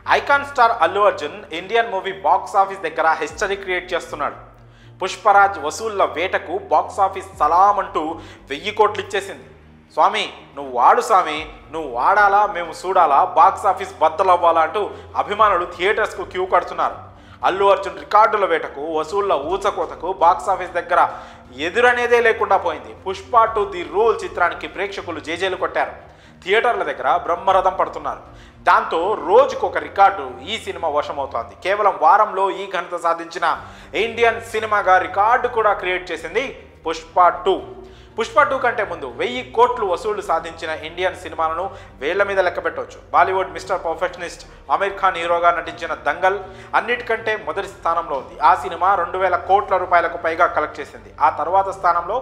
Icon star Allu Arjun Indian movie box office దగ్గర history create చేస్తున్నాడు. పుష్పరాజ్ వసూళ్ల వేటకు బాక్స్ ఆఫీస్ సలాం అంటూ 1000 కోట్లు ఇచ్చేసింది. స్వామి నువ్వు వాడు స్వామి, నువ్వు వాడాలా మేము చూడాలా, బాక్స్ ఆఫీస్ బద్దలవ్వాలా అంటూ అభిమానులు థియేటర్స్కు క్యూ కడుతున్నారు. అల్లు అర్జున్ రికార్డుల వేటకు వసూళ్ల ఊచకోతకు బాక్స్ ఆఫీస్ దగ్గర ఎదురనేదే లేకుండా పోయింది. పుష్ప 2 ది రూల్ చిత్రానికి ప్రేక్షకులు జేజేలు కొట్టారు. థియేటర్ల దగ్గర బ్రహ్మరథం పడుతున్నారు. దాంతో రోజుకొక రికార్డు ఈ సినిమా వశమవుతోంది. కేవలం వారంలో ఈ ఘనత సాధించిన ఇండియన్ సినిమాగా రికార్డు కూడా క్రియేట్ చేసింది పుష్ప 2. పుష్ప 2 కంటే ముందు 1000 కోట్లు వసూళ్లు సాధించిన ఇండియన్ సినిమాలను వేళ్ల మీద లెక్క పెట్టవచ్చు. బాలీవుడ్ మిస్టర్ పర్ఫెక్షనిస్ట్ ఆమిర్ ఖాన్ హీరోగా నటించిన దంగల్ అన్నిటికంటే మొదటి స్థానంలో ఉంది. ఆ సినిమా 2000 కోట్ల రూపాయలకు పైగా కలెక్ట్ చేసింది. ఆ తర్వాత స్థానంలో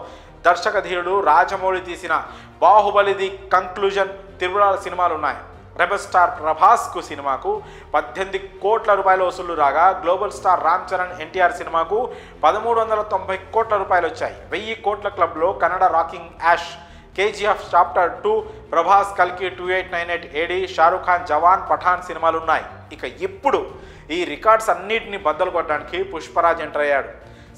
దర్శక ధీరుడు రాజమౌళి తీసిన బాహుబలి ది కంక్లూజన్, తిరుమల సినిమాలు ఉన్నాయి. రెబల్ స్టార్ ప్రభాస్కు సినిమాకు 18 కోట్ల రూపాయల వసూళ్లు రాగా, గ్లోబల్ స్టార్ రామ్ చరణ్ ఎన్టీఆర్ సినిమాకు 1390 కోట్ల రూపాయలు వచ్చాయి. 1000 కోట్ల క్లబ్లో Kannada rocking Yash, KGF chapter 2, Prabhas కల్కి 2898 ఏడి, షారూఖ్ ఖాన్ జవాన్, పఠాన్ సినిమాలు ఉన్నాయి. ఇక ఇప్పుడు ఈ రికార్డ్స్ అన్నిటిని బద్దలు కొట్టడానికి పుష్పరాజ్ ఎంటర్ అయ్యాడు.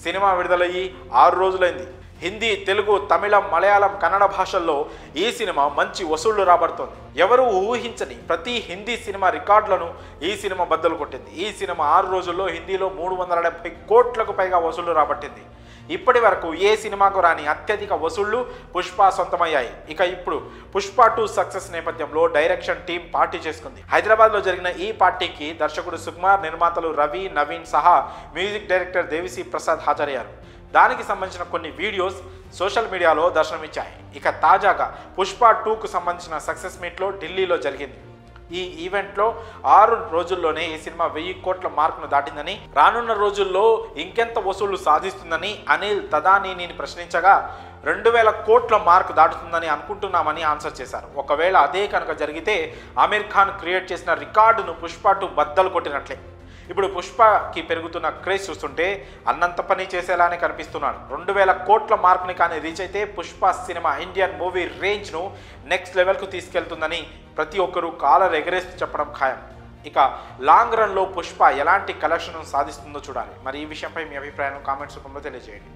సినిమా విడుదలయ్యి 6 రోజులైంది. హిందీ, తెలుగు, తమిళం, మలయాళం, కన్నడ భాషల్లో ఈ సినిమా మంచి వసూళ్లు రాబడుతోంది. ఎవరు ఊహించని ప్రతి హిందీ సినిమా రికార్డులను ఈ సినిమా బద్దలు కొట్టింది. ఈ సినిమా 6 రోజుల్లో హిందీలో 370 కోట్లకు పైగా వసూళ్లు రాబట్టింది. ఇప్పటి వరకు ఏ సినిమాకు రాని అత్యధిక వసూళ్లు పుష్ప సొంతమయ్యాయి. ఇక ఇప్పుడు పుష్ప 2 సక్సెస్ నేపథ్యంలో డైరెక్షన్ టీం పార్టీ చేసుకుంది. హైదరాబాద్లో జరిగిన ఈ పార్టీకి దర్శకుడు సుకుమార్, నిర్మాతలు రవి, నవీన్ సహా మ్యూజిక్ డైరెక్టర్ దేవిశ్రీ ప్రసాద్ హాజరయ్యారు. దానికి సంబంధించిన కొన్ని వీడియోస్ సోషల్ మీడియాలో దర్శనమిచ్చాయి. ఇక తాజాగా పుష్ప 2కు సంబంధించిన సక్సెస్ మీట్లో ఢిల్లీలో జరిగింది. ఈ ఈవెంట్లో 6 రోజుల్లోనే ఈ సినిమా 1000 కోట్ల మార్కును దాటిందని, రానున్న రోజుల్లో ఇంకెంత వసూళ్లు సాధిస్తుందని అనిల్ తదానీని ప్రశ్నించగా 2000 కోట్ల మార్కు దాటుతుందని అనుకుంటున్నామని ఆన్సర్ చేశారు. ఒకవేళ అదే కనుక జరిగితే ఆమిర్ ఖాన్ క్రియేట్ చేసిన రికార్డును పుష్ప 2 బద్దలు కొట్టినట్లే. ఇప్పుడు పుష్పకి పెరుగుతున్న క్రేజ్ చూస్తుంటే అన్నంత పని చేసేలానే కనిపిస్తున్నాడు. 2000 కోట్ల మార్క్ని కానీ రీచ్ అయితే పుష్ప సినిమా ఇండియన్ మూవీ రేంజ్ను నెక్స్ట్ లెవెల్కు తీసుకెళ్తుందని ప్రతి ఒక్కరూ కాలర్ ఎగరేస్తూ చెప్పడం ఖాయం. ఇక లాంగ్ రన్లో పుష్ప ఎలాంటి కలెక్షన్ సాధిస్తుందో చూడాలి. మరి ఈ విషయంపై మీ అభిప్రాయాలను కామెంట్స్ రూపంలో తెలియజేయండి.